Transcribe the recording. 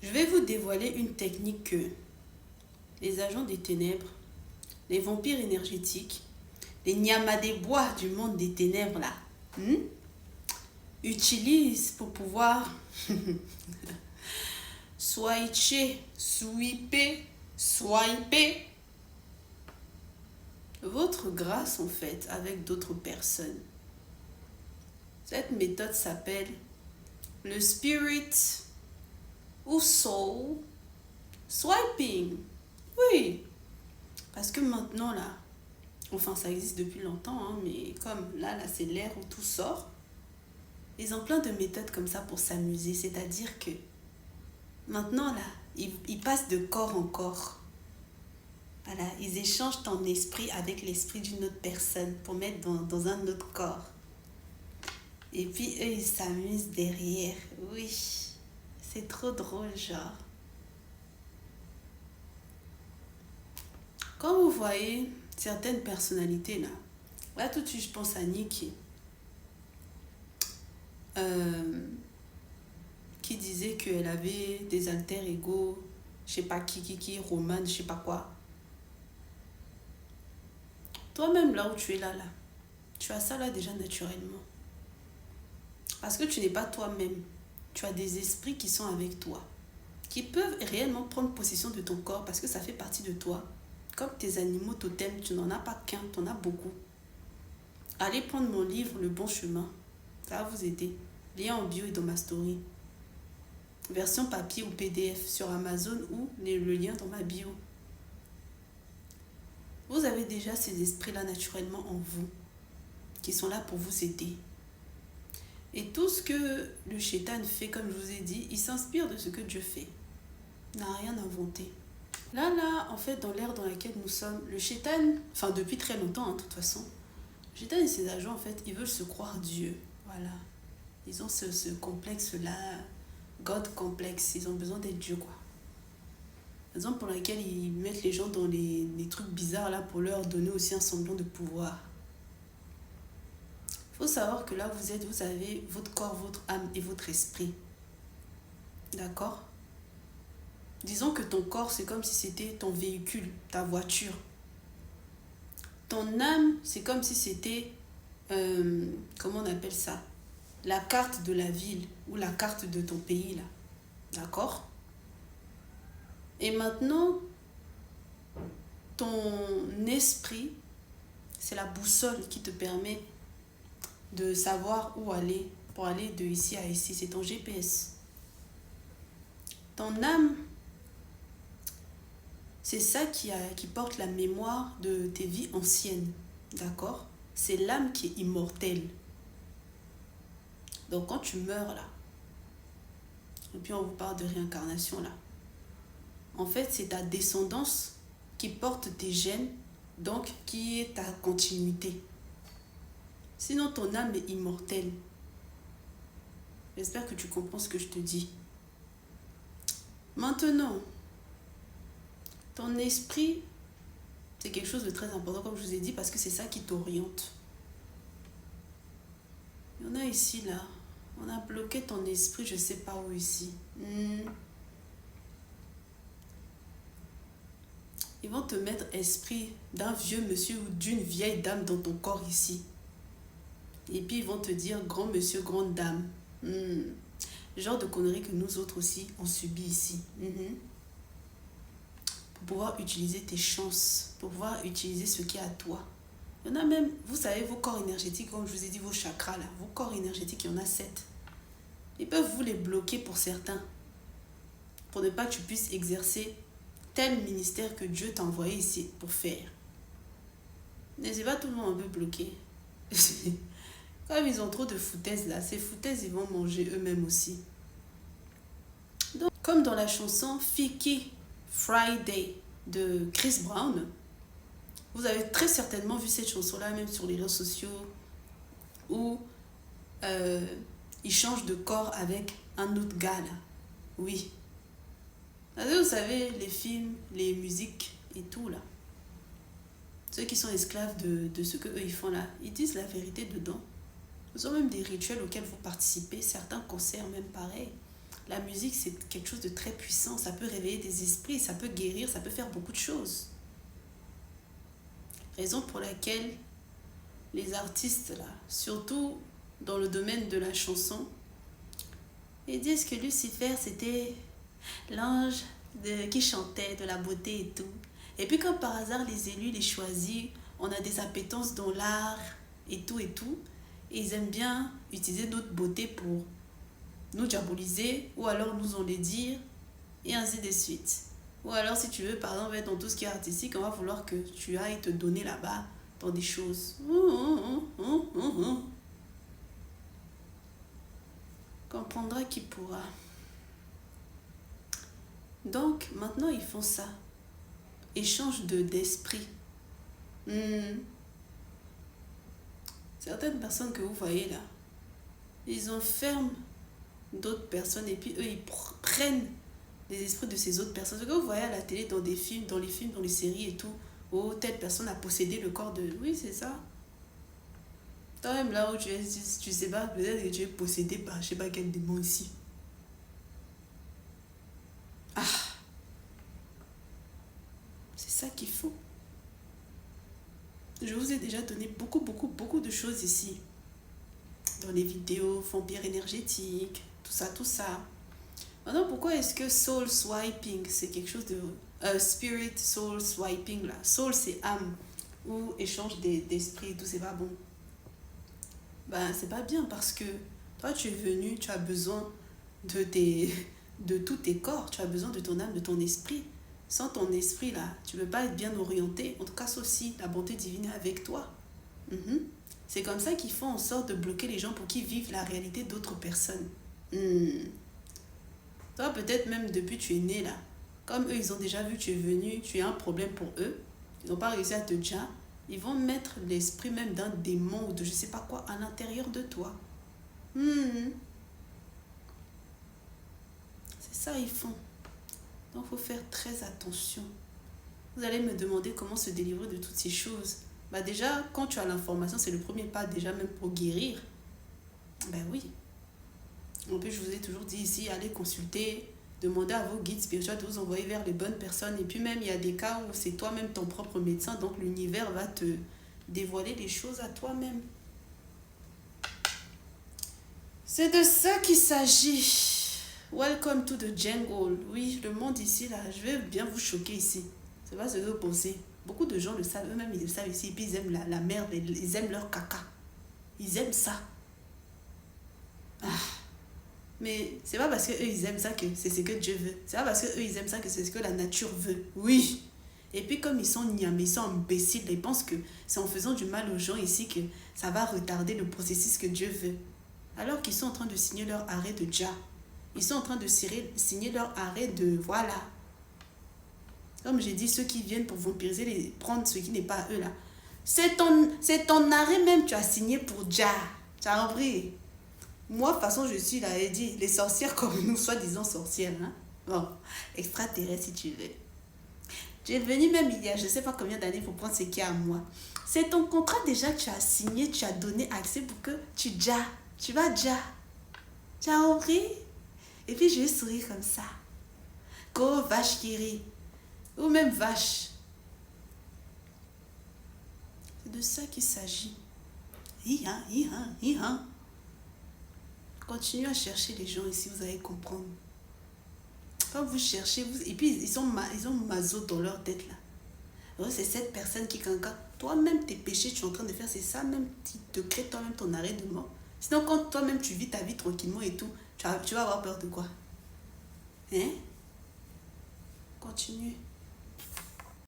Je vais vous dévoiler une technique que les agents des ténèbres, les vampires énergétiques, les Nyama des bois du monde des ténèbres là, utilisent pour pouvoir swiper votre grâce en fait avec d'autres personnes. Cette méthode s'appelle le spirit ou soul swiping. Oui, parce que maintenant là, enfin ça existe depuis longtemps, hein, mais comme là c'est l'ère où tout sort, ils ont plein de méthodes comme ça pour s'amuser. C'est-à-dire que maintenant là, ils passent de corps en corps. Voilà, ils échangent ton esprit avec l'esprit d'une autre personne pour mettre dans un autre corps. Et puis eux, ils s'amusent derrière. Oui, c'est trop drôle, genre. Quand vous voyez certaines personnalités là, là tout de suite je pense à Nikki, qui disait qu'elle avait des alter ego, je sais pas qui, Roman, je sais pas quoi. Toi-même là où tu es là, tu as ça là déjà naturellement. Parce que tu n'es pas toi-même. Tu as des esprits qui sont avec toi, qui peuvent réellement prendre possession de ton corps parce que ça fait partie de toi. Comme tes animaux totems, tu n'en as pas qu'un, tu en as beaucoup. Allez prendre mon livre Le Bon Chemin. Ça va vous aider. Lien en bio et dans ma story. Version papier ou PDF sur Amazon ou le lien dans ma bio. Vous avez déjà ces esprits-là naturellement en vous, qui sont là pour vous aider. Et tout ce que le Shaitan fait, comme je vous ai dit, il s'inspire de ce que Dieu fait. Il n'a rien inventé. Là, en fait, dans l'ère dans laquelle nous sommes, le Shaitan, enfin depuis très longtemps, hein, de toute façon, le Shaitan et ses agents, en fait, ils veulent se croire Dieu. Voilà. Ils ont ce complexe-là, God complexe. Ils ont besoin d'être Dieu, quoi. Raison pour laquelle ils mettent les gens dans les trucs bizarres là pour leur donner aussi un semblant de pouvoir. Il faut savoir que là vous avez votre corps, votre âme et votre esprit. D'accord? Disons que ton corps c'est comme si c'était ton véhicule, ta voiture. Ton âme c'est comme si c'était, comment on appelle ça? La carte de la ville ou la carte de ton pays là. D'accord? Et maintenant, ton esprit, c'est la boussole qui te permet de savoir où aller pour aller de ici à ici. C'est ton GPS. Ton âme, c'est ça qui porte la mémoire de tes vies anciennes. D'accord? C'est l'âme qui est immortelle. Donc quand tu meurs là, et puis on vous parle de réincarnation là, en fait c'est ta descendance qui porte tes gènes, donc qui est ta continuité. Sinon ton âme est immortelle. J'espère que tu comprends ce que je te dis. Maintenant, ton esprit, c'est quelque chose de très important, comme je vous ai dit, parce que c'est ça qui t'oriente. Il y en a ici, là. On a bloqué ton esprit, je ne sais pas où ici. Ils vont te mettre esprit d'un vieux monsieur ou d'une vieille dame dans ton corps ici. Et puis ils vont te dire grand monsieur, grande dame. Genre de conneries que nous autres aussi, on subit ici. Pour pouvoir utiliser tes chances, pour pouvoir utiliser ce qui est à toi. Il y en a même, vous savez, vos corps énergétiques, comme je vous ai dit, vos chakras là, vos corps énergétiques, il y en a 7. Ils peuvent vous les bloquer pour certains, pour ne pas que tu puisses exercer tel ministère que Dieu t'a envoyé ici pour faire. Mais c'est pas tout le monde un peu bloqué. Comme ils ont trop de foutaises là, ces foutaises ils vont manger eux-mêmes aussi. Donc, comme dans la chanson Freaky Friday de Chris Brown, vous avez très certainement vu cette chanson-là même sur les réseaux sociaux où il change de corps avec un autre gars là. Oui. Vous savez, les films, les musiques et tout là. Ceux qui sont esclaves de ce qu'eux ils font là, ils disent la vérité dedans. Ils ont même des rituels auxquels vous participez, certains concerts même pareil. La musique, c'est quelque chose de très puissant. Ça peut réveiller des esprits, ça peut guérir, ça peut faire beaucoup de choses. Raison pour laquelle les artistes, là, surtout dans le domaine de la chanson, ils disent que Lucifer, c'était l'ange qui chantait de la beauté et tout. Et puis comme par hasard, les élus, les choisis, on a des appétences dans l'art et tout et tout. Et ils aiment bien utiliser notre beauté pour nous diaboliser ou alors nous en les dire et ainsi de suite. Ou alors si tu veux par exemple être dans tout ce qui est artistique, on va vouloir que tu ailles te donner là-bas dans des choses. Comprendra qui pourra. Donc maintenant ils font ça. Échange d'esprit. Certaines personnes que vous voyez là, ils enferment d'autres personnes et puis eux ils prennent les esprits de ces autres personnes. Ce que vous voyez à la télé, dans des films, dans les séries et tout, où telle personne a possédé le corps de... Oui, c'est ça. Toi-même là où tu es, tu sais pas, peut-être que tu es possédé par je sais pas quel démon ici. Ah, c'est ça qu'il faut. Je vous ai déjà donné beaucoup de choses ici. Dans les vidéos, vampires énergétiques, tout ça, tout ça. Maintenant, pourquoi est-ce que soul swiping, c'est quelque chose de... spirit soul swiping, là. Soul, c'est âme, ou échange d'esprit, tout, c'est pas bon. Ben, c'est pas bien parce que toi, tu es venu, tu as besoin de tous tes corps, tu as besoin de ton âme, de ton esprit. Sans ton esprit, là, tu ne peux pas être bien orienté. En tout cas, sauf si la bonté divine est avec toi. C'est comme ça qu'ils font en sorte de bloquer les gens pour qu'ils vivent la réalité d'autres personnes. Toi, peut-être même depuis que tu es né, là, comme eux, ils ont déjà vu que tu es venu, tu es un problème pour eux, ils n'ont pas réussi à te dire, ils vont mettre l'esprit même d'un démon ou de je sais pas quoi à l'intérieur de toi. C'est ça, ils font. Donc, il faut faire très attention. Vous allez me demander comment se délivrer de toutes ces choses. Bah déjà, quand tu as l'information, c'est le premier pas déjà même pour guérir. Ben oui. En plus, je vous ai toujours dit ici, allez consulter, demandez à vos guides spirituels de vous envoyer vers les bonnes personnes. Et puis même, il y a des cas où c'est toi-même ton propre médecin, donc l'univers va te dévoiler les choses à toi-même. C'est de ça qu'il s'agit. Welcome to the jungle. Oui, le monde ici, là, je vais bien vous choquer ici. C'est pas ce que vous pensez. Beaucoup de gens le savent, eux-mêmes ils le savent ici, et puis ils aiment la merde, ils aiment leur caca. Ils aiment ça. Mais c'est pas parce qu'eux ils aiment ça que c'est ce que Dieu veut. C'est pas parce qu'eux ils aiment ça que c'est ce que la nature veut. Oui. Et puis comme ils sont niamés, ils sont imbéciles, ils pensent que c'est en faisant du mal aux gens ici que ça va retarder le processus que Dieu veut. Alors qu'ils sont en train de signer leur arrêt de Dja. Ils sont en train de signer leur arrêt de... Voilà. Comme j'ai dit, ceux qui viennent pour vampiriser, prendre ce qui n'est pas à eux là. C'est ton arrêt même tu as signé pour Dja. Tu as compris? Moi, de toute façon, je suis là et dit, les sorcières comme nous, soi-disant sorcières. Hein? Bon, extraterrestre si tu veux. Tu es venu même il y a je ne sais pas combien d'années pour prendre ce qui est à moi. C'est ton contrat déjà que tu as signé, tu as donné accès pour que tu Dja. Tu vas Dja. Tu as compris? Et puis je vais sourire comme ça. Go vache qui rit. Ou même vache. C'est de ça qu'il s'agit. Continuez à chercher les gens ici, vous allez comprendre. Quand vous cherchez, et puis ils ont mazo dans leur tête là. Alors, c'est cette personne qui, quand toi-même tes péchés, tu es en train de faire, c'est ça même qui te crée toi-même ton arrêt de mort. Sinon, quand toi-même tu vis ta vie tranquillement et tout, tu vas avoir peur de quoi? Hein? Continuez.